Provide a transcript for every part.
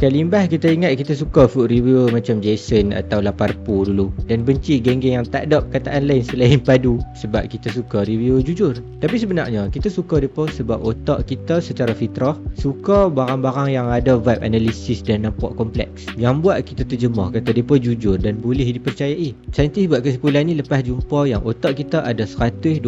Sekali limbah kita ingat kita suka food reviewer macam Jason atau Laparpo dulu, dan benci geng-geng yang tak ada perkataan lain selain padu sebab kita suka review jujur. Tapi sebenarnya kita suka mereka sebab otak kita secara fitrah suka barang-barang yang ada vibe analisis dan nampak kompleks, yang buat kita terjemah kata mereka jujur dan boleh dipercayai. Saintis buat kesimpulan ni lepas jumpa yang otak kita ada 128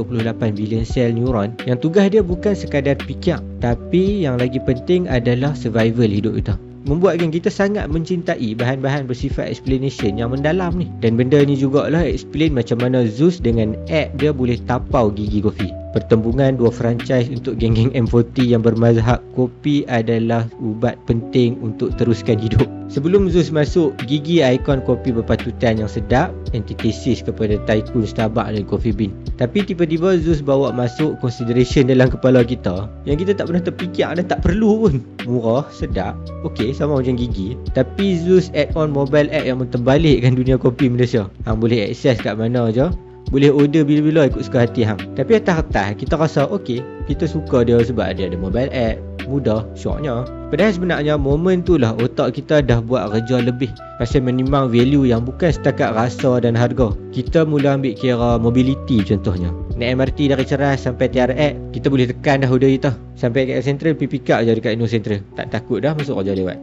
bilion sel neuron yang tugas dia bukan sekadar fikir, tapi yang lagi penting adalah survival hidup kita. Membuatkan kita sangat mencintai bahan-bahan bersifat explanation yang mendalam ni. Dan benda ni jugalah explain macam mana Zeus dengan app dia boleh tapau gigi kopi. Pertembungan dua franchise untuk geng-geng M40 yang bermazhab kopi adalah ubat penting untuk teruskan hidup. Sebelum Zeus masuk, gigi ikon kopi berpatutan yang sedap, antitesis kepada tycoon Starbucks dan Coffee Bean. Tapi tiba-tiba Zeus bawa masuk consideration dalam kepala kita yang kita tak pernah terfikir dan tak perlu pun. Murah, sedap, okey, sama macam gigi. Tapi Zeus add-on mobile app yang membalikkan dunia kopi Malaysia. Hang boleh akses kat mana je, boleh order bila-bila ikut suka hati hang. Tapi atas-atas kita rasa okey, kita suka dia sebab dia ada mobile app, mudah, syoknya. Padahal sebenarnya momen tu lah otak kita dah buat kerja lebih pasal menimbang value yang bukan setakat rasa dan harga. Kita mula ambil kira mobility contohnya. Naik MRT dari Ceras sampai TRX, kita boleh tekan dah order kita. Sampai KL Central, pergi pick up je dekat Inno Central. Tak takut dah, masuk kerja lewat.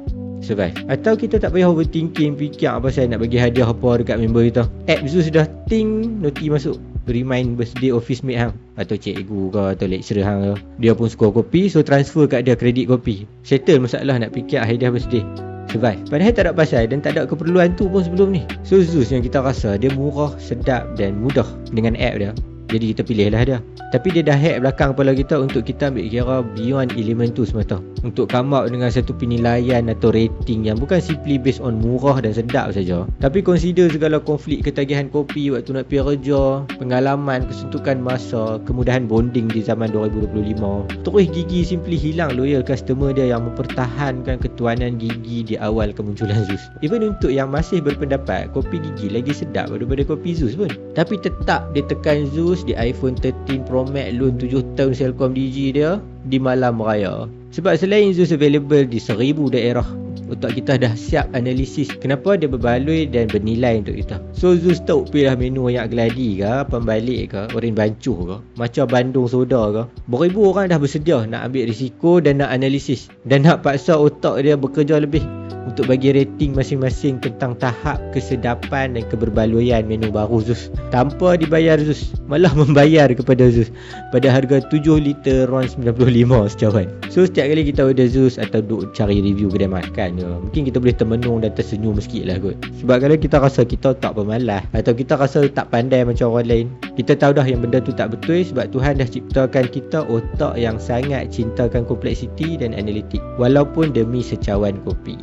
Survive. Atau kita tak payah overthinking, fikir apa saya nak bagi hadiah apa dekat member kita. App Zeus dah ting, noti masuk, remind birthday office mate hang atau cikgu ke atau lecturer hang ke. Dia pun suka kopi, so transfer kat dia kredit kopi. Settle masalah nak fikir hadiah birthday. Survive. Padahal tak ada pasal dan tak ada keperluan tu pun sebelum ni. So Zeus yang kita rasa dia murah, sedap dan mudah dengan app dia, jadi kita pilihlah dia. Tapi dia dah hack belakang kepala kita untuk kita ambil kira beyond elemen tu semata, untuk come out dengan satu penilaian atau rating yang bukan simply based on murah dan sedap saja, tapi consider segala konflik ketagihan kopi waktu nak pergi kerja, pengalaman, kesuntukan masa, kemudahan bonding di zaman 2025. Terus gigi simply hilang loyal customer dia yang mempertahankan ketuanan gigi di awal kemunculan Zeus. Even untuk yang masih berpendapat kopi gigi lagi sedap daripada kopi Zeus pun, tapi tetap dia tekan Zeus di iPhone 13 Pro Max loan 7 tahun Selcom Digi dia di malam raya. Sebab selain Zeus available di 1000 daerah, otak kita dah siap analisis kenapa dia berbaloi dan bernilai untuk kita. So Zeus tahu pilih menu yang gladi ke, pembalik ke, oren bancuh ke, macam Bandung soda ke. Beribu orang dah bersedia nak ambil risiko dan nak analisis dan nak paksa otak dia bekerja lebih untuk bagi rating masing-masing tentang tahap kesedapan dan keberbaloian menu baru Zeus tanpa dibayar Zeus, malah membayar kepada Zeus pada harga 7 liter RON 95 secawan. So setiap kali kita order Zeus atau duk cari review kedai makan je, mungkin kita boleh termenung dan tersenyum sikit lah kot. Sebab kalau kita rasa kita tak pemalas atau kita rasa tak pandai macam orang lain, kita tahu dah yang benda tu tak betul sebab Tuhan dah ciptakan kita otak yang sangat cintakan kompleksiti dan analitik walaupun demi secawan kopi.